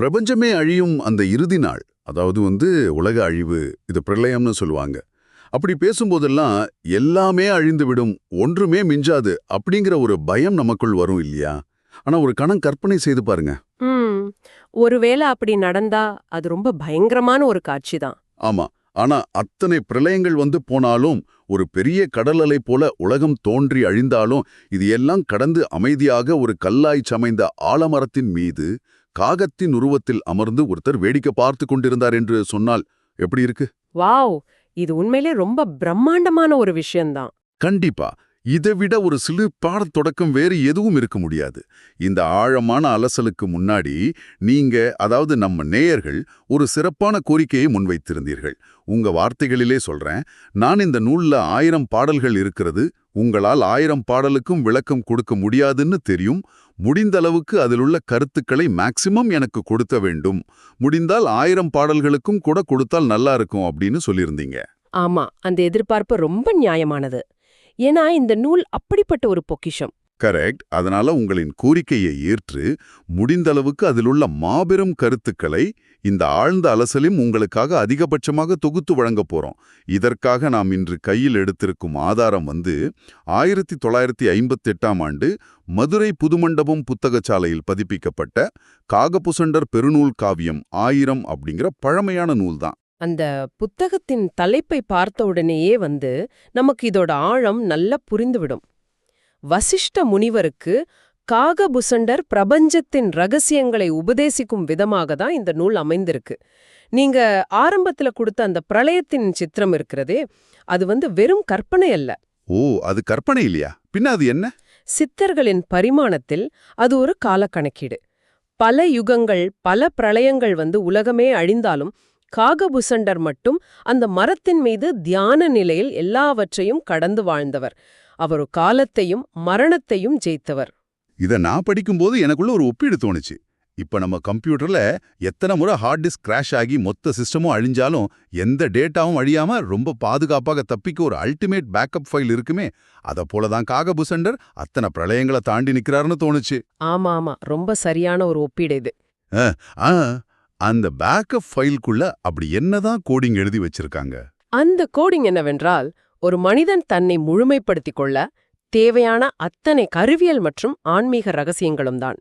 பிரபஞ்சமே அழியும் அந்த இறுதி நாள், அதாவது உலக அழிவு, இது பிரளயம்னு சொல்லுவாங்க. அப்படி பேசும்போதெல்லாம் எல்லாமே அழிந்து விடும், ஒன்றுமே மிஞ்சாது அப்படிங்கிற ஒரு பயம் நமக்குள் வரும் இல்லையா? ஆனா ஒரு கணம் கற்பனை செய்து பாருங்க. ம் ஒருவேளை அப்படி நடந்தா அது ரொம்ப பயங்கரமான ஒரு காட்சி தான். ஆமா. ஆனா அத்தனை பிரளயங்கள் போனாலும், ஒரு பெரிய கடல் அலை போல உலகம் தோன்றி அழிந்தாலும், இது எல்லாம் கடந்து அமைதியாக ஒரு கல்லாய் சமைந்த ஆலமரத்தின் மீது காகத்தின் உருவத்தில் அமர்ந்து ஒருத்தர் வேடிக்கை பார்த்து கொண்டிருந்தார் என்று சொன்னால் எப்படி இருக்கு? வாவ், இது உண்மையிலே ரொம்ப பிரம்மாண்டமான ஒரு விஷயம்தான். கண்டிப்பா. இதை விட ஒரு சிலிர்ப்பான தொடக்கம் வேறு எதுவும் இருக்க முடியாது. இந்த ஆழமான அலசலுக்கு முன்னாடி நீங்க, அதாவது நம்ம நேயர்கள், ஒரு சிறப்பான கோரிக்கையை முன்வைத்திருந்தீர்கள். உங்க வார்த்தைகளிலே சொல்றேன், நான் இந்த நூல்ல 1000 பாடல்கள் இருக்கிறது, உங்களால் 1000 பாடலுக்கும் விளக்கம் கொடுக்க முடியாதுன்னு தெரியும். முடிந்த அளவுக்கு அதிலுள்ள கருத்துக்களை மேக்சிமம் எனக்கு கொடுக்க வேண்டும். முடிந்தால் 1000 பாடல்களுக்கும் கூட கொடுத்தால் நல்லா இருக்கும் அப்படின்னு சொல்லியிருந்தீங்க. ஆமா, அந்த எதிர்பார்ப்பு ரொம்ப நியாயமானது. ஏன்னா இந்த நூல் அப்படிப்பட்ட ஒரு பொக்கிஷம். கரெக்ட். அதனால உங்களின் கோரிக்கையை ஏற்று, முடிந்தளவுக்கு அதிலுள்ள மாபெரும் கருத்துக்களை இந்த ஆழ்ந்த அலசலும் உங்களுக்காக அதிகபட்சமாக தொகுத்து வழங்கப் போறோம். இதற்காக நாம் இன்று கையில் எடுத்திருக்கும் ஆதாரம் 1958ஆம் ஆண்டு மதுரை புதுமண்டபம் புத்தகச்சாலையில் பதிப்பிக்கப்பட்ட காகபுசண்டர் பெருநூல் காவியம் 1000 அப்படிங்கிற பழமையான நூல்தான். அந்த புத்தகத்தின் தலைப்பை பார்த்த உடனேயே நமக்கு இதோட ஆழம் நல்லா புரிந்துவிடும். வசிஷ்ட முனிவருக்கு காகபுசண்டர் பிரபஞ்சத்தின் ரகசியங்களை உபதேசிக்கும் விதமாக தான் இந்த நூல் அமைந்திருக்கு. நீங்க ஆரம்பத்துல கொடுத்த அந்த பிரளயத்தின் சித்திரம் இருக்கிறதே, அது வெறும் கற்பனை அல்ல. ஓ, அது கற்பனை இல்லையா? பின்ன அது என்ன? சித்தர்களின் பரிமாணத்தில் அது ஒரு காலக்கணக்கீடு. பல யுகங்கள், பல பிரளயங்கள் உலகமே அழிந்தாலும் காகபுசண்டர் மட்டும் அந்த மரத்தின் மீது தியான நிலையில் எல்லாவற்றையும் கடந்து வாழ்ந்தவர். அவர் காலத்தையும் மரணத்தையும் ஜெயித்தவர். இதை நான் படிக்கும்போது எனக்குள்ள ஒரு ஒப்பீடு தோணுச்சு. இப்ப நம்ம கம்ப்யூட்டர்ல எத்தனை முறை ஹார்ட் டிஸ்க் கிராஷ் ஆகி மொத்த சிஸ்டமும் அழிஞ்சாலும் எந்த டேட்டாவும் அழியாம ரொம்ப பாதுகாப்பாக தப்பிக்க ஒரு அல்டிமேட் பேக்கப் ஃபைல் இருக்குமே, அத போலதான் காகபுசண்டர் அத்தனை பிரளயங்களை தாண்டி நிக்கிறாருன்னு தோணுச்சு. ஆமா ஆமா, ரொம்ப சரியான ஒரு ஒப்பீடு இது. அந்த பேக்கப் ஃபைல்குள்ள அப்படி என்னதான் கோடிங் எழுதி வச்சிருக்காங்க? அந்த கோடிங் என்னவென்றால், ஒரு மனிதன் தன்னை முழுமைப்படுத்திக் கொள்ள தேவையான அத்தனை கருவியல் மற்றும் ஆன்மீக ரகசியங்களும் தான்.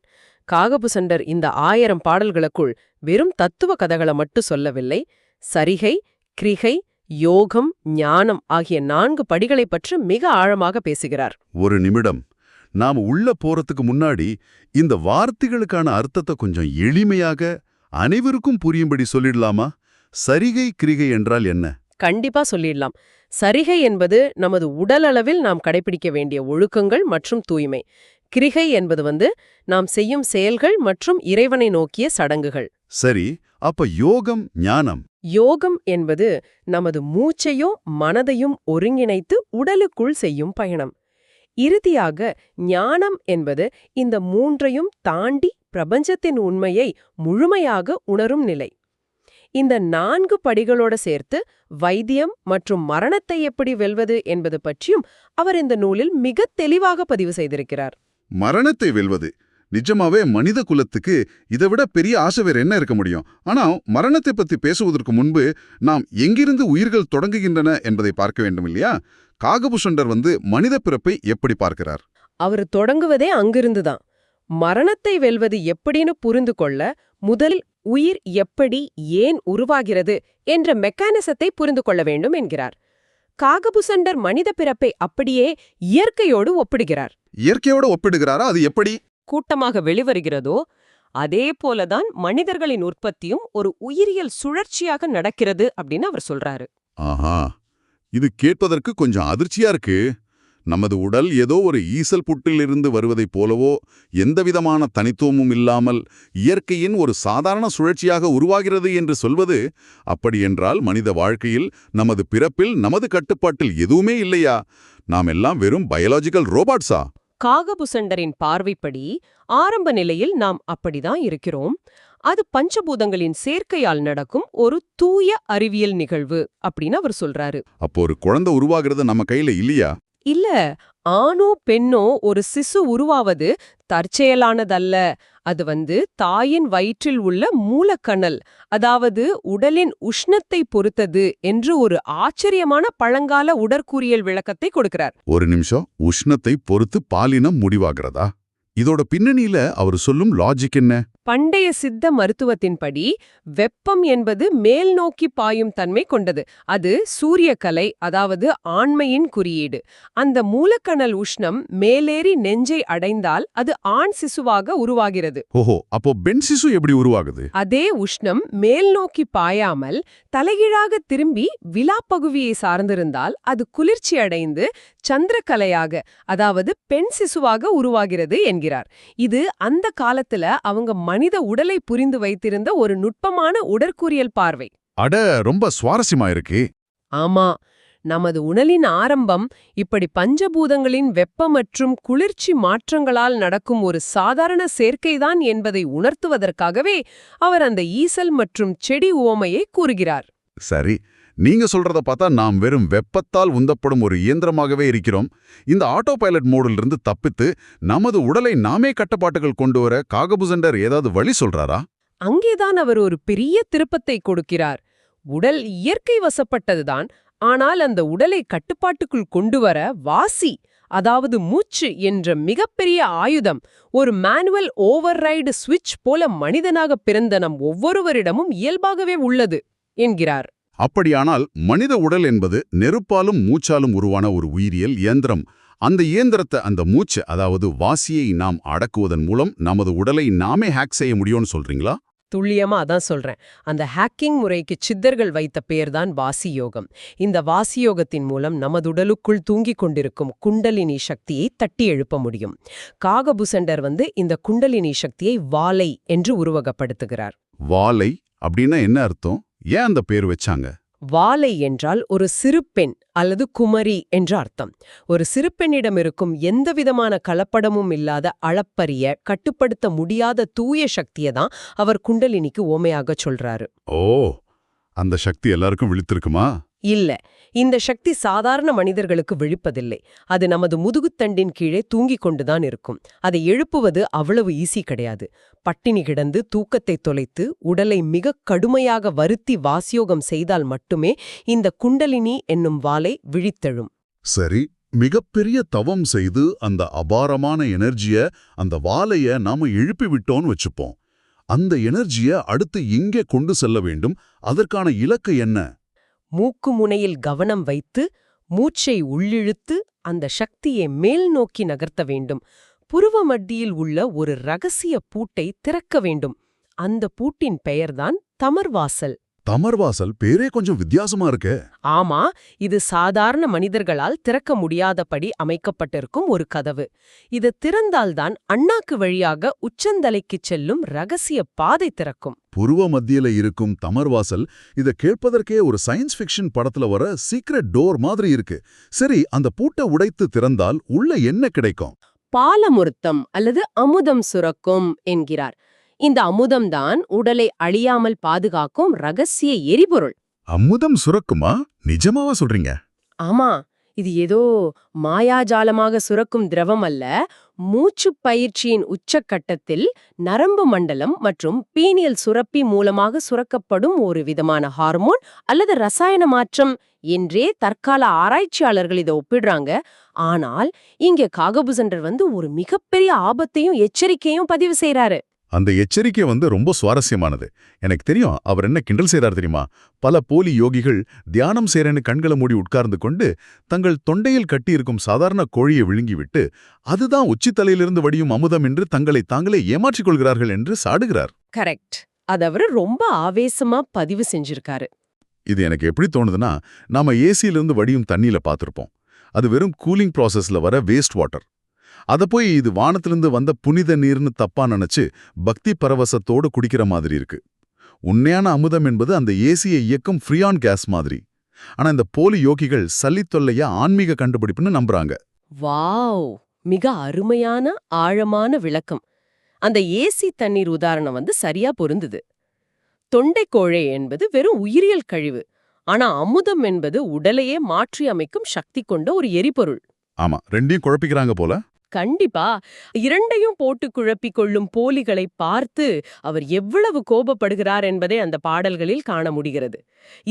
காகபுசண்டர் இந்த 1000 பாடல்களுக்குள் வெறும் தத்துவ கதைகளை மட்டும் சொல்லவில்லை, சரிகை, கிரிகை, யோகம், ஞானம் ஆகிய 4 படிகளை பற்றி மிக ஆழமாக பேசுகிறார். ஒரு நிமிடம், நாம உள்ள போறதுக்கு முன்னாடி இந்த வார்த்தைகளுக்கான அர்த்தத்தை கொஞ்சம் எளிமையாக அனைவருக்கும் புரியும்படி சொல்லிடலாமா? சரிகை, கிரிகை என்றால் என்ன? கண்டிப்பா சொல்லிடலாம். சரிகை என்பது நமது உடல் அளவில் நாம் கடைபிடிக்க வேண்டிய ஒழுக்கங்கள் மற்றும் தூய்மை. கிரிகை என்பது நாம் செய்யும் செயல்கள் மற்றும் இறைவனை நோக்கிய சடங்குகள். சரி, அப்ப யோகம், ஞானம்? யோகம் என்பது நமது மூச்சையும் மனதையும் ஒருங்கிணைத்து உடலுக்குள் செய்யும் பயணம். இறுதியாக ஞானம் என்பது இந்த மூன்றையும் தாண்டி பிரபஞ்சத்தின் உண்மையை முழுமையாக உணரும் நிலை. இந்த 4 படிகளோட சேர்த்து வைத்தியம் மற்றும் மரணத்தை எப்படி வெல்வது என்பது பற்றியும் அவர் இந்த நூலில் மிக தெளிவாக பதிவு செய்திருக்கிறார். மரணத்தை வெல்வது நிஜமாவே மனித குலத்துக்கு இதைவிட பெரிய ஆசை வேற என்ன இருக்க முடியும்? ஆனா மரணத்தை பத்தி பேசுவதற்கு முன்பு நாம் எங்கிருந்து உயிர்கள் தொடங்குகின்றன என்பதை பார்க்க வேண்டும் இல்லையா? காகபுசண்டர் மனித பிறப்பை எப்படி பார்க்கிறார்? அவர் தொடங்குவதே அங்கிருந்துதான். மரணத்தை வெல்வது எப்படின்னு புரிந்து கொள்ள முதலில் உயிர் எப்படி, ஏன் உருவாகிறது என்ற மெக்கானிசத்தை புரிந்து கொள்ள வேண்டும் என்கிறார். காகபுசண்டர் மனித பிறப்பை அப்படியே இயற்கையோடு ஒப்பிடுகிறார். இயற்கையோடு ஒப்பிடுகிறாரா? அது எப்படி? கூட்டமாக வெளிவருகிறதோ அதே போலதான் மனிதர்களின் உற்பத்தியும் ஒரு உயிரியல் சுழற்சியாக நடக்கிறது அப்படின்னு அவர் சொல்றாரு. ஆஹா, இது கேட்பதற்கு கொஞ்சம் அதிர்ச்சியா இருக்கு. நமது உடல் ஏதோ ஒரு ஈசல் புற்றிலிருந்து வருவதைப் போலவோ, எந்தவிதமான தனித்துவமும் இல்லாமல் இயற்கையின் ஒரு சாதாரண சுழற்சியாக உருவாகிறது என்று சொல்வது, அப்படியென்றால் மனித வாழ்க்கையில், நமது பிறப்பில், நமது கட்டுப்பாட்டில் எதுவுமே இல்லையா? நாம் எல்லாம் வெறும் பயாலஜிக்கல் ரோபாட்ஸா? காகபுசண்டரின் பார்வைப்படி ஆரம்ப நிலையில் நாம் அப்படிதான் இருக்கிறோம். அது பஞ்சபூதங்களின் சேர்க்கையால் நடக்கும் ஒரு தூய அறிவியல் நிகழ்வு அப்படின்னு அவர் சொல்றாரு. அப்போ ஒரு குழந்தை உருவாகிறது நம்ம கையில இல்லையா? இல்ல, ஆணோ பெண்ணோ ஒரு சிசு உருவாவது தற்செயலானதல்ல. அது தாயின் வயிற்றில் உள்ள மூலக்கணல், அதாவது உடலின் உஷ்ணத்தை பொறுத்தது என்று ஒரு ஆச்சரியமான பழங்கால உடற்கூறியல் விளக்கத்தை கொடுக்கிறார். ஒரு நிமிஷம், உஷ்ணத்தை பொறுத்து பாலினம் முடிவாகிறதா? இதோட பின்னணியில அவர் சொல்லும் லாஜிக் என்ன? பண்டைய சித்த மருத்துவத்தின்படி வெப்பம் என்பது மேல் நோக்கி பாயும் தன்மை கொண்டது. அது சூரியக்கலை, அதாவது ஆண்மையின் குறியீடு. அந்த மூலக்கணல் உஷ்ணம் மேலேறி நெஞ்சை அடைந்தால் அது ஆண் சிசுவாக உருவாகிறது. ஓஹோ, அப்போ பெண் சிசு எப்படி உருவாகுது? அதே உஷ்ணம் மேல் நோக்கி பாயாமல் தலைகீழாக திரும்பி விலாப்பகுதியை சார்ந்திருந்தால் அது குளிர்ச்சி அடைந்து சந்திரக்கலையாக, அதாவது பெண் சிசுவாக உருவாகிறது என்கிறார். இது அந்த காலத்துல அவங்க மனித உடலை புரிந்து வைத்திருந்த ஒரு நுட்பமான உடற்கூறியல் பார்வை. அட, ரொம்ப சுவாரஸ்யமா இருக்கே. ஆமா, நமது உடலின் ஆரம்பம் இப்படி பஞ்சபூதங்களின் வெப்ப மற்றும் குளிர்ச்சி மாற்றங்களால் நடக்கும் ஒரு சாதாரண சேர்க்கைதான் என்பதை உணர்த்துவதற்காகவே அவர் அந்த ஈசல் மற்றும் செடி உவமையை கூறுகிறார். சரி, நீங்க சொல்றத பார்த்தா நாம் வெறும் வெப்பத்தால் உந்தப்படும் ஒரு இயந்திரமாகவே இருக்கிறோம். இந்த ஆட்டோ பைலட் மோடிலிருந்து தப்பித்து நமது உடலை நாமே கட்டுப்பாட்டுகள் கொண்டு வர காகபுசண்டர் ஏதாவது வழி சொல்றாரா? அங்கேதான் அவர் ஒரு பெரிய திருப்பத்தை கொடுக்கிறார். உடல் இயற்கை வசப்பட்டதுதான், ஆனால் அந்த உடலை கட்டுப்பாட்டுக்குள் கொண்டுவர வாசி, அதாவது மூச்சு என்ற மிகப்பெரிய ஆயுதம், ஒரு மேனுவல் ஓவர்ரைடு சுவிட்ச் போல மனிதனாக பிறந்த நம் ஒவ்வொருவரிடமும் இயல்பாகவே உள்ளது என்கிறார். அப்படியானால் மனித உடல் என்பது நெருப்பாலும் மூச்சாலும் உருவான ஒரு உயிரியல் இயந்திரம். அந்த இயந்திரத்தை, அந்த மூச்சு, அதாவது வாசியை நாம் அடக்குவதன் மூலம் நமது உடலை நாமே ஹேக் செய்ய முடியும்னு சொல்றீங்களா? துல்லியமா அதான் சொல்றேன். அந்த ஹேக்கிங் முறைக்கு சித்தர்கள் வைத்த பெயர்தான் வாசி யோகம். இந்த வாசி யோகத்தின் மூலம் நமதுடலுக்குள் தூங்கிக் கொண்டிருக்கும் குண்டலினி சக்தியை தட்டி எழுப்ப முடியும். காகபுசண்டர் இந்த குண்டலினி சக்தியை வாலை என்று உருவகப்படுத்துகிறார். வாலை அப்படின்னா என்ன அர்த்தம்? ஏன் அந்த பேர் வச்சாங்க? வாலை என்றால் ஒரு சிறு பெண் அல்லது குமரி என்ற அர்த்தம். ஒரு சிறு பெண்ணிடம் இருக்கும் எந்தவிதமான கலப்படமும் இல்லாத அளப்பரிய, கட்டுப்படுத்த முடியாத தூய சக்தியை தான் அவர் குண்டலினிக்கு ஓமையாக சொல்றாரு. ஓ, அந்த சக்தி எல்லாருக்கும் விழித்திருக்குமா? இல்ல, இந்த சக்தி சாதாரண மனிதர்களுக்கு விழிப்பதில்லை. அது நமது முதுகுத்தண்டின் கீழே தூங்கிக் கொண்டுதான் இருக்கும். அதை எழுப்புவது அவ்வளவு ஈஸி கிடையாது. பட்டினி கிடந்து தூக்கத்தை தொலைத்து உடலை மிக கடுமையாக வருத்தி வாசியோகம் செய்தால் மட்டுமே இந்த குண்டலினி என்னும் வாலை விழித்தெழும். சரி, மிகப்பெரிய தவம் செய்து அந்த அபாரமான எனர்ஜிய, அந்த வாலைய நாம எழுப்பி விட்டோம்னு வச்சுப்போம். அந்த எனர்ஜிய அடுத்து எங்கே கொண்டு செல்ல வேண்டும்? அதற்கான இலக்கு என்ன? மூக்கு முனையில் கவனம் வைத்து மூச்சை உள்ளிழுத்து அந்த சக்தியை மேல் நோக்கி நகர்த்த வேண்டும். புருவ மத்தியில் உள்ள ஒரு ரகசிய பூட்டை திறக்க வேண்டும். அந்த பூட்டின் பெயர்தான் தமர்வாசல். தமர்வாசல் பேரே கொஞ்சம் வித்தியாசமா இருக்கே. ஆமா, இது சாதாரண மனிதர்களால் திறக்க முடியாதபடி அமைக்கப்பட்டிருக்கும் ஒரு கதவு. இது திறந்தால்தான் அண்ணாக்கு வழியாக உச்சந்தலைக்குச் செல்லும் ரகசிய பாதை திறக்கும். புருவ மத்தியில இருக்கும் தமர்வாசல், இத கேட்பதற்கே ஒரு சயின்ஸ் ஃபிக்ஷன் படத்துல வர சீக்ரெட் டோர் மாதிரி இருக்கு. சரி, அந்த பூட்டை உடைத்து திறந்தால் உள்ள என்ன கிடைக்கும்? பாலமுருத்தம் அல்லது அமுதம் சுரக்கும் என்கிறார். இந்த அமுதம்தான் உடலை அழியாமல் பாதுகாக்கும் ரகசிய எரிபொருள். அமுதம் சுரக்குமா? நிஜமாவா சொல்றீங்க? ஆமா, இது ஏதோ மாயாஜாலமாக சுரக்கும் திரவம் அல்ல. மூச்சு பயிற்சியின் உச்சக்கட்டத்தில் நரம்பு மண்டலம் மற்றும் பீனியல் சுரப்பி மூலமாக சுரக்கப்படும் ஒரு விதமான ஹார்மோன் அல்லது ரசாயன மாற்றம் என்றே தற்கால ஆராய்ச்சியாளர்கள் இதை ஒப்பிடுறாங்க. ஆனால் இங்கே காகபுசண்டர் ஒரு மிகப்பெரிய ஆபத்தையும் எச்சரிக்கையும் பதிவு செய்றாரு. அந்த எச்சரிக்கை ரொம்ப சுவாரஸ்யமானது. எனக்கு தெரியும் அவர் என்ன கிண்டல் செய்றார் தெரியுமா? பல போலி யோகிகள் தியானம் செய்றேன்னு கண்களை மூடி உட்கார்ந்து கொண்டு தங்கள் தொண்டையில் கட்டியிருக்கும் சாதாரண கோழியை விழுங்கிவிட்டு அதுதான் உச்சித்தலையிலிருந்து வடியும் அமுதம் என்று தங்களை தாங்களே ஏமாற்றிக் கொள்கிறார்கள் என்று சாடுகிறார். கரெக்ட். அது அவரு ரொம்ப ஆவேசமா பதிவு செஞ்சிருக்காரு. இது எனக்கு எப்படி தோணுதுன்னா, நாம ஏசியிலிருந்து வடியும் தண்ணியில பார்த்திருப்போம். அது வெறும் கூலிங் ப்ராசஸ்ல வர வேஸ்ட் வாட்டர். அத போய் இது வானத்திலிருந்து வந்த புனித நீர்னு தப்பா நினைச்சு பக்தி பரவசத்தோடு குடிக்கிற மாதிரி இருக்கு. உண்மையான அமுதம் என்பது அந்த ஏசியை இயக்கும் ஃப்ரீயான் கேஸ் மாதிரி. ஆனா இந்த போலி யோகிகள் சல்லித்தொல்லைய ஆன்மீக கண்டுபிடிப்புன்னு நம்புறாங்க. வாவ், மிக அருமையான ஆழமான விளக்கம். அந்த ஏசி தண்ணீர் உதாரணம் சரியா பொருந்துது. தொண்டைக்கோழை என்பது வெறும் உயிரியல் கழிவு. ஆனா அமுதம் என்பது உடலையே மாற்றி அமைக்கும் சக்தி கொண்ட ஒரு எரிபொருள். ஆமா, ரெண்டையும் குழப்பிக்கிறாங்க போல. கண்டிப்பா. இரண்டையும் போட்டு குழப்பிக் கொள்ளும் போலிகளை பார்த்து அவர் எவ்வளவு கோபப்படுகிறார் என்பதை அந்த பாடல்களில் காண முடிகிறது.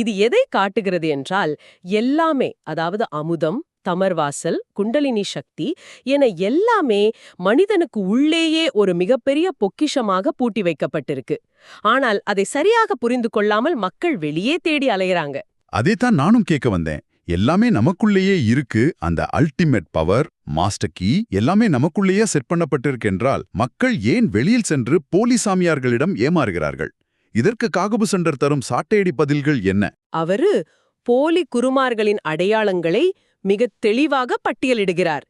இது எதை காட்டுகிறது என்றால், எல்லாமே, அதாவது அமுதம், தமர்வாசல், குண்டலினி சக்தி என எல்லாமே மனிதனுக்கு உள்ளேயே ஒரு மிகப்பெரிய பொக்கிஷமாக பூட்டி வைக்கப்பட்டிருக்கு. ஆனால் அதை சரியாக புரிந்து கொள்ளாமல் மக்கள் வெளியே தேடி அலையறாங்க. அதைத்தான் நானும் கேட்க வந்தேன். எல்லாமே நமக்குள்ளேயே இருக்கு. அந்த அல்டிமேட் பவர், மாஸ்டர் கீ எல்லாமே நமக்குள்ளேயே செட் பண்ணப்பட்டிருக்கென்றால் மக்கள் ஏன் வெளியில் சென்று போலி சாமியார்களிடம் ஏமாறுகிறார்கள்? இதற்கு காகபுசண்டர் தரும் சாட்டையடி பதில்கள் என்ன? அவரு போலி குருமார்களின் அடையாளங்களை மிகத் தெளிவாக பட்டியலிடுகிறார்.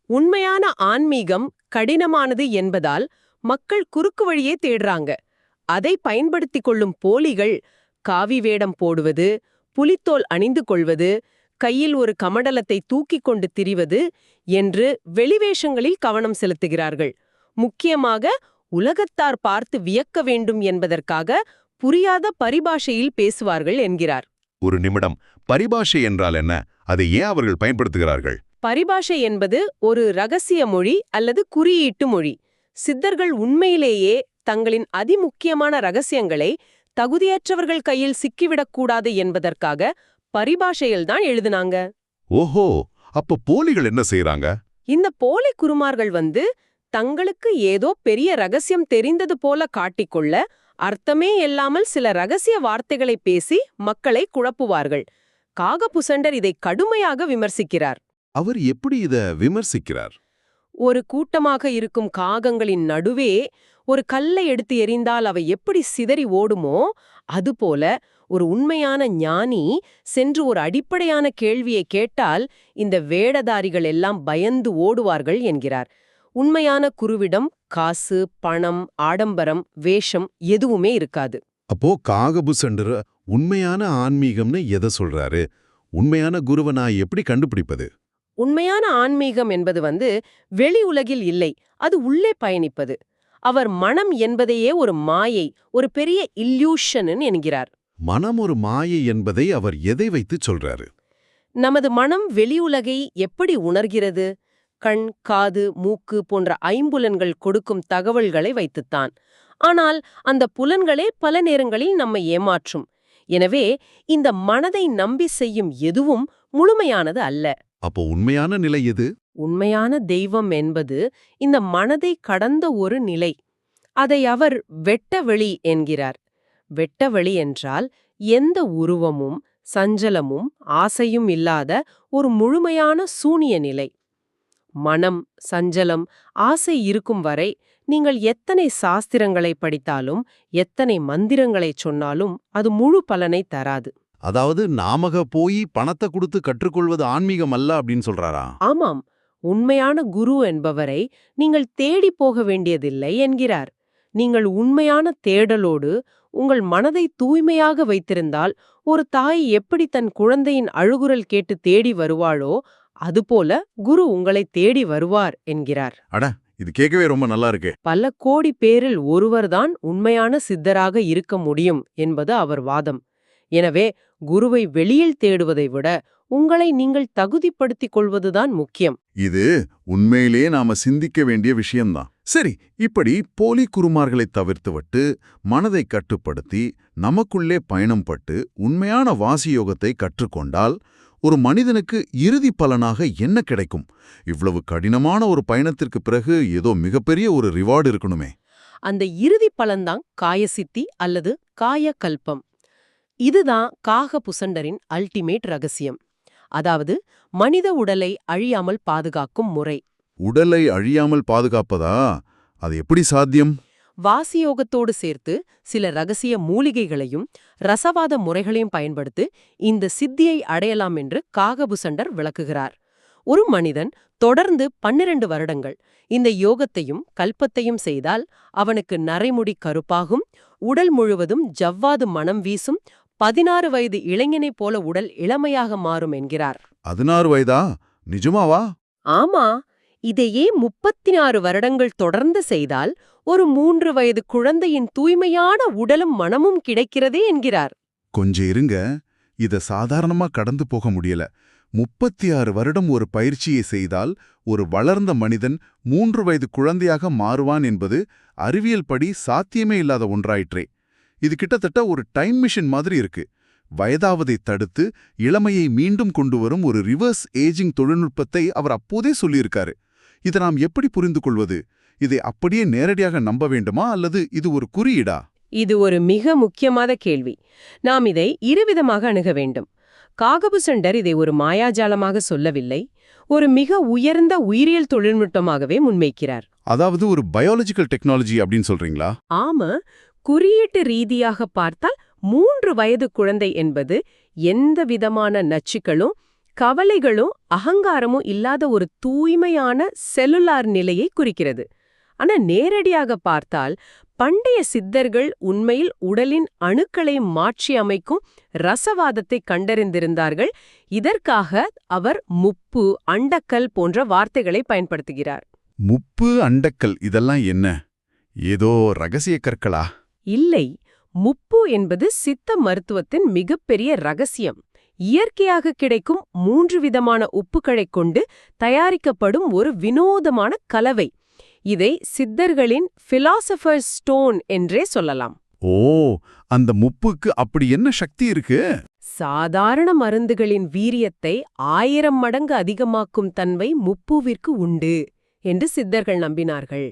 உண்மையான ஆன்மீகம் கடினமானது என்பதால் மக்கள் குறுக்கு வழியே தேடுறாங்க. அதை பயன்படுத்திக் கொள்ளும் போலிகள் காவி வேடம் போடுவது, புலித்தோல் அணிந்து கொள்வது, கையில் ஒரு கமண்டலத்தை தூக்கிக் கொண்டு திரிவது என்று வெளிவேஷங்களில் கவனம் செலுத்துகிறார்கள். முக்கியமாக உலகத்தார் பார்த்து வியக்க வேண்டும் என்பதற்காக புரியாத பரிபாஷையில் பேசுவார்கள் என்கிறார். ஒரு நிமிடம், பரிபாஷை என்றால் என்ன? அதை ஏன் அவர்கள் பயன்படுத்துகிறார்கள்? பரிபாஷை என்பது ஒரு ரகசிய மொழி அல்லது குறியீட்டு மொழி. சித்தர்கள் உண்மையிலேயே தங்களின் அதிமுக்கியமான ரகசியங்களை தகுதியற்றவர்கள் கையில் சிக்கிவிடக்கூடாது என்பதற்காக பரிபாஷையில்தான் எழுதினாங்க. ஓஹோ, அப்ப போலிகள் என்ன செய்றாங்க? இந்த போலி குருமார்கள் தங்களுக்கு ஏதோ பெரிய ரகசியம் தெரிந்தது போல காட்டிக்கொள்ள அர்த்தமே இல்லாமல் சில ரகசிய வார்த்தைகளை பேசி மக்களை குழப்புவார்கள். காகபுசண்டர் இதை கடுமையாக விமர்சிக்கிறார். அவர் எப்படி இத விமர்சிக்கிறார்? ஒரு கூட்டமாக இருக்கும் காகங்களின் நடுவே ஒரு கல்லை எடுத்து எறிந்தால் அவை எப்படி சிதறி ஓடுமோ, அதுபோல ஒரு உண்மையான ஞானி சென்று ஒரு அடிப்படையான கேள்வியை கேட்டால் இந்த வேடதாரிகள் எல்லாம் பயந்து ஓடுவார்கள் என்கிறார். உண்மையான குருவிடம் காசு, பணம், ஆடம்பரம், வேஷம் எதுவுமே இருக்காது. அப்போ காகபுசண்டர் உண்மையான ஆன்மீகம்னு எதை சொல்றாரு? உண்மையான குருவை நான் எப்படி கண்டுபிடிப்பது? உண்மையான ஆன்மீகம் என்பது வெளி உலகில் இல்லை, அது உள்ளே பயணிப்பது. அவர் மனம் என்பதையே ஒரு மாயை, ஒரு பெரிய இல்யூஷன் என்கிறார். மனம் ஒரு மாயை என்பதை அவர் எதை வைத்து சொல்றாரு? நமது மனம் வெளியுலகை எப்படி உணர்கிறது? கண், காது, மூக்கு போன்ற ஐம்புலன்கள் கொடுக்கும் தகவல்களை வைத்துத்தான். ஆனால் அந்த புலன்களே பல நேரங்களில் நம்மை ஏமாற்றும். எனவே இந்த மனதை நம்பி செய்யும் எதுவும் முழுமையானது அல்ல. அப்போ உண்மையான நிலை எது? உண்மையான தெய்வம் என்பது இந்த மனதை கடந்த ஒரு நிலை. அதை அவர் வெட்டவெளி என்கிறார். வெட்டவெளி என்றால் எந்த உருவமும் சஞ்சலமும் ஆசையும் இல்லாத ஒரு முழுமையான சூனிய நிலை. மனம், சஞ்சலம், ஆசை இருக்கும் வரை நீங்கள் எத்தனை சாஸ்திரங்களை படித்தாலும் எத்தனை மந்திரங்களைச் சொன்னாலும் அது முழு பலனை தராது. அதாவது நாமக போய் பணத்தை கொடுத்து கற்றுக்கொள்வது ஆன்மீகம் அல்ல அப்படின்னு சொல்றாரா? ஆமாம், உண்மையான குரு என்பவரை நீங்கள் தேடி போக வேண்டியதில்லை என்கிறார். நீங்கள் உண்மையான தேடலோடு உங்கள் மனதை தூய்மையாக வைத்திருந்தால் ஒரு தாய் எப்படி தன் குழந்தையின் அழுகுரல் கேட்டு தேடி வருவாளோ அதுபோல குரு உங்களை தேடி வருவார் என்கிறார். அட, இது கேட்கவே ரொம்ப நல்லா இருக்கு. பல கோடி பேரில் ஒருவர்தான் உண்மையான சித்தராக இருக்க முடியும் என்பது அவர் வாதம். எனவே குருவை வெளியில் தேடுவதை விட உங்களை நீங்கள் தகுதிப்படுத்திக் கொள்வதுதான் முக்கியம். இது உண்மையிலே நாம சிந்திக்க வேண்டிய விஷயம்தான். சரி, இப்படி போலி குருமார்களை தவிர்த்துவிட்டு மனதை கட்டுப்படுத்தி நமக்குள்ளே பயணம் பட்டு உண்மையான வாசியோகத்தை கற்றுக்கொண்டால் ஒரு மனிதனுக்கு இறுதி பலனாக என்ன கிடைக்கும்? இவ்வளவு கடினமான ஒரு பயணத்திற்கு பிறகு ஏதோ மிகப்பெரிய ஒரு ரிவார்டு இருக்கணுமே. அந்த இறுதி பலன்தான் காயசித்தி அல்லது காயகல்பம். இதுதான் காகபுசண்டரின் அல்டிமேட் ரகசியம். அதாவது மனித உடலை அழியாமல் பாதுகாக்கும் முறை. உடலை அழியாமல் பாதுகாப்பதா? அது எப்படி சாத்தியம்? வாசியோகத்தோடு சேர்த்து சில ரகசிய மூலிகைகளையும் ரசவாத முறைகளையும் பயன்படுத்தி இந்த சித்தியை அடையலாம் என்று காகபுசண்டர் விளக்குகிறார். ஒரு மனிதன் தொடர்ந்து 12 வருடங்கள் இந்த யோகத்தையும் கல்பத்தையும் செய்தால் அவனுக்கு நரைமுடி கருப்பாகும், உடல் முழுவதும் ஜவ்வாது மனம் வீசும், 16 வயது இளைஞனைப் போல உடல் இளமையாக மாறும் என்கிறார். 16 வயதா? நிஜமாவா? ஆமா, இதையே 36 வருடங்கள் தொடர்ந்து செய்தால் ஒரு 3 வயது குழந்தையின் தூய்மையான உடலும் மனமும் கிடைக்கிறதே என்கிறார். கொஞ்சம் இருங்க, இத சாதாரணமா கடந்து போக முடியல. 36 வருடம் ஒரு பயிற்சியை செய்தால் ஒரு வளர்ந்த மனிதன் 3 வயது குழந்தையாக மாறுவான் என்பது அறிவியல் படி சாத்தியமே இல்லாத ஒன்றாயிற்றே. இது கிட்டத்தட்ட ஒரு டைம் மிஷின் மாதிரி இருக்கு. வயதாவதை தடுத்து இளமையை மீண்டும் கொண்டு வரும் ஒரு ரிவர்ஸ் ஏஜிங் தொழில்நுட்பத்தை அவர் அப்போதே சொல்லியிருக்காரு. இதை நாம் எப்படி புரிந்து கொள்வது? இதை அப்படியே நேரடியாக நம்ப வேண்டுமா அல்லது இது ஒரு குறியீடா? இது ஒரு மிக முக்கியமான கேள்வி. நாம் இதை இருவிதமாக அணுக வேண்டும். காகபுசண்டர் இதை ஒரு மாயாஜாலமாக சொல்லவில்லை, ஒரு மிக உயர்ந்த உயிரியல் தொழில்நுட்பமாகவே முன்வைக்கிறார். அதாவது ஒரு பயாலஜிக்கல் டெக்னாலஜி அப்படின்னு சொல்றீங்களா? ஆமா, குறியீட்டு ரீதியாக பார்த்தால் 3 வயது குழந்தை என்பது எந்த விதமான நச்சுக்களும் கவலைகளும் அகங்காரமும் இல்லாத ஒரு தூய்மையான செல்லுலார் நிலையை குறிக்கிறது. ஆனா நேரடியாக பார்த்தால் பண்டைய சித்தர்கள் உண்மையில் உடலின் அணுக்களை மாற்றி அமைக்கும் ரசவாதத்தை கண்டறிந்திருந்தார்கள். இதற்காக அவர் முப்பு, அண்டக்கல் போன்ற வார்த்தைகளை பயன்படுத்துகிறார். முப்பு, அண்டக்கல் இதெல்லாம் என்ன? ஏதோ ரகசிய கற்களா? இல்லை, முப்பு என்பது சித்த மருத்துவத்தின் மிகப்பெரிய ரகசியம். இயற்கையாக கிடைக்கும் 3 விதமான உப்புக்களைக் கொண்டு தயாரிக்கப்படும் ஒரு வினோதமான கலவை. இதை சித்தர்களின் பிலாசபர்ஸ் ஸ்டோன் என்றே சொல்லலாம். ஓ, அந்த முப்புக்கு அப்படி என்ன சக்தி இருக்கு? சாதாரண மருந்துகளின் வீரியத்தை 1000 மடங்கு அதிகமாக்கும் தன்மை முப்புவிற்கு உண்டு என்று சித்தர்கள் நம்பினார்கள்.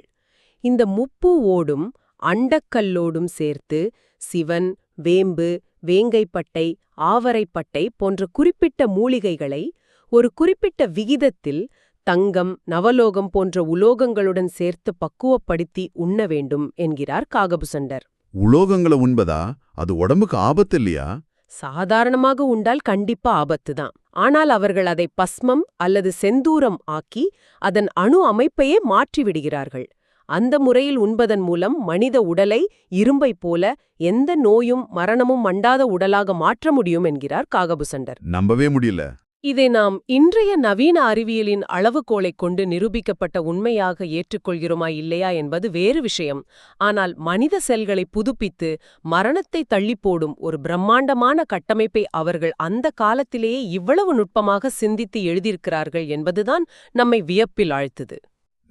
இந்த முப்பு ஓடும் அண்டக்கல்லோடும் சேர்த்து சிவன், வேம்பு, வேங்கைப்பட்டை, ஆவரைப்பட்டை போன்ற குறிப்பிட்ட மூலிகைகளை ஒரு குறிப்பிட்ட விகிதத்தில் தங்கம், நவலோகம் போன்ற உலோகங்களுடன் சேர்த்து பக்குவப்படுத்தி உண்ண வேண்டும் என்கிறார் காகபுசண்டர். உலோகங்களை உண்பதா? அது உடம்புக்கு ஆபத்து இல்லையா? சாதாரணமாக உண்டால் கண்டிப்பா ஆபத்துதான். ஆனால் அவர்கள் அதை பஸ்மம் அல்லது செந்தூரம் ஆக்கி அதன் அணு அமைப்பையே மாற்றிவிடுகிறார்கள். அந்த முறையில் உண்பதன் மூலம் மனித உடலை இரும்பை போல எந்த நோயும் மரணமும் மண்டாத உடலாக மாற்ற முடியும் என்கிறார் காகபுசண்டர். நம்பவே முடியல. இதை நாம் இன்றைய நவீன அறிவியலின் அளவுகோலைக் கொண்டு நிரூபிக்கப்பட்ட உண்மையாக ஏற்றுக்கொள்கிறோமா இல்லையா என்பது வேறு விஷயம். ஆனால் மனித செல்களை புதுப்பித்து மரணத்தை தள்ளிப்போடும் ஒரு பிரம்மாண்டமான கட்டமைப்பை அவர்கள் அந்த காலத்திலேயே இவ்வளவு நுட்பமாக சிந்தித்து எழுதியிருக்கிறார்கள் என்பதுதான் நம்மை வியப்பில் ஆழ்த்துது.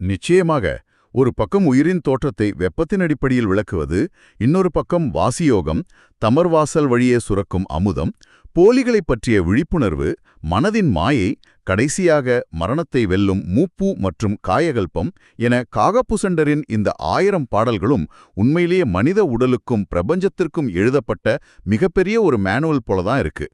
நிச்சயமாக. ஒரு பக்கம் உயிரின் தோற்றத்தை வெப்பத்தின் அடிப்படையில் விளக்குவது, இன்னொரு பக்கம் வாசியோகம், தமர்வாசல் வழியே சுரக்கும் அமுதம், போலிகளைப் பற்றிய விழிப்புணர்வு, மனதின் மாயை, கடைசியாக மரணத்தை வெல்லும் மூப்பு மற்றும் காயகல்பம் என காகபுசண்டரின் இந்த 1000 பாடல்களும் உண்மையிலேயே மனித உடலுக்கும் பிரபஞ்சத்திற்கும் எழுதப்பட்ட மிகப்பெரிய ஒரு மேனுவல் போலதான் இருக்கு.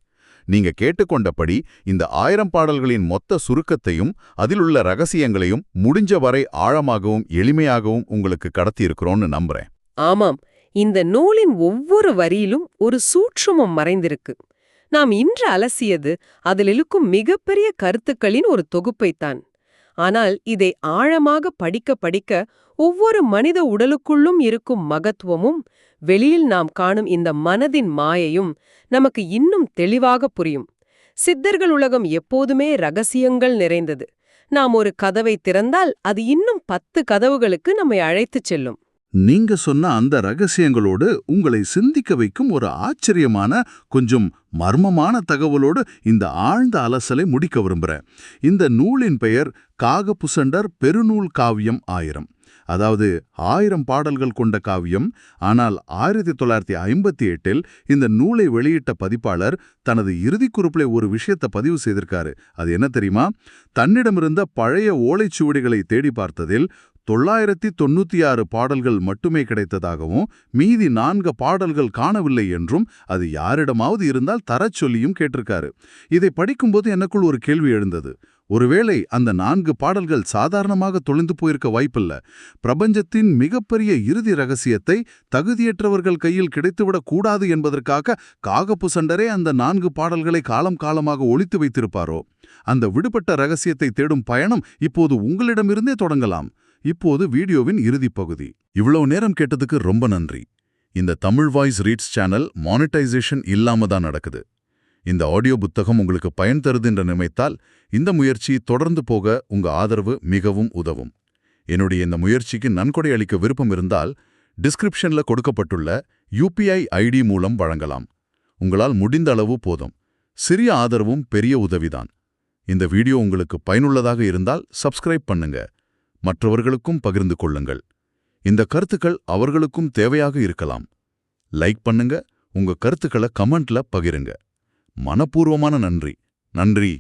நீங்க கேட்டுக்கொண்டபடி இந்த 1000 பாடல்களின் மொத்த சுருக்கத்தையும் அதிலுள்ள ரகசியங்களையும் முடிஞ்ச வரை ஆழமாகவும் எளிமையாகவும் உங்களுக்கு கடத்தியிருக்கிறோன்னு நம்புறேன். ஆமாம், இந்த நூலின் ஒவ்வொரு வரியிலும் ஒரு சூட்சுமம் மறைந்திருக்கு. நாம் இன்று அலசியது அதில் இருக்கும் மிகப்பெரிய கருத்துக்களின் ஒரு தொகுப்பைத்தான். ஆனால் இதை ஆழமாக படிக்க படிக்க ஒவ்வொரு மனித உடலுக்குள்ளும் இருக்கும் மகத்துவமும் வெளியில் நாம் காணும் இந்த மனதின் மாயையும் நமக்கு இன்னும் தெளிவாக புரியும். சித்தர்கள் உலகம் எப்போதுமே ரகசியங்கள் நிறைந்தது. நாம் ஒரு கதவை திறந்தால் அது இன்னும் 10 கதவுகளுக்கு நம்மை அழைத்துச் செல்லும். நீங்க சொன்ன அந்த ரகசியங்களோடு உங்களை சிந்திக்க வைக்கும் ஒரு ஆச்சரியமான, கொஞ்சம் மர்மமான தகவலோடு இந்த ஆழ்ந்த அலசலை முடிக்க விரும்புறேன். இந்த நூலின் பெயர் காகபுசண்டர் பெருநூல் காவியம் 1000. அதாவது 1000 பாடல்கள் கொண்ட காவியம். ஆனால் 1958இல் இந்த நூலை வெளியிட்ட பதிப்பாளர் தனது இறுதிக் குறிப்பிலே ஒரு விஷயத்தை பதிவு செய்திருக்காரு. அது என்ன தெரியுமா? தன்னிடமிருந்த பழைய ஓலைச்சுவடிகளை தேடி பார்த்ததில் 996 பாடல்கள் மட்டுமே கிடைத்ததாகவும் மீதி 4 பாடல்கள் காணவில்லை என்றும் அது யாரிடமாவது இருந்தால் தரச் சொல்லியும் கேட்டிருக்காரு. இதை படிக்கும்போது எனக்குள் ஒரு கேள்வி எழுந்தது. ஒருவேளை அந்த 4 பாடல்கள் சாதாரணமாக தொலைந்து போயிருக்க வாய்ப்பில்ல. பிரபஞ்சத்தின் மிகப்பெரிய இறுதி ரகசியத்தை தகுதியற்றவர்கள் கையில் கிடைத்துவிடக் கூடாது என்பதற்காக காகபுசண்டரே அந்த 4 பாடல்களை காலம் காலமாக ஒளித்து வைத்திருப்பாரோ? அந்த விடுபட்ட ரகசியத்தை தேடும் பயணம் இப்போது உங்களிடமிருந்தே தொடங்கலாம். இப்போது வீடியோவின் இறுதிப் பகுதி. இவ்வளவு நேரம் கேட்டதுக்கு ரொம்ப நன்றி. இந்த Tamil voice reads channel monetisation இல்லாம தான் நடக்குது. இந்த ஆடியோ புத்தகம் உங்களுக்கு பயன் தருது என்று நினைத்தால் இந்த முயற்சி தொடர்ந்து போக உங்க ஆதரவு மிகவும் உதவும். என்னுடைய இந்த முயற்சிக்கு நன்கொடை அளிக்க விருப்பம் இருந்தால் டிஸ்கிரிப்ஷன்ல கொடுக்கப்பட்டுள்ள UPI ID மூலம் வழங்கலாம். உங்களால் முடிந்த அளவு போதும். சிறிய ஆதரவும் பெரிய உதவிதான். இந்த வீடியோ உங்களுக்கு பயனுள்ளதாக இருந்தால் சப்ஸ்கிரைப் பண்ணுங்க, மற்றவர்களுக்கும் பகிர்ந்து கொள்ளுங்கள். இந்த கருத்துக்கள் அவர்களுக்கும் தேவையாக இருக்கலாம். லைக் பண்ணுங்க, உங்க கருத்துக்களை கமெண்ட்ல பகிருங்க. மனப்பூர்வமான நன்றி.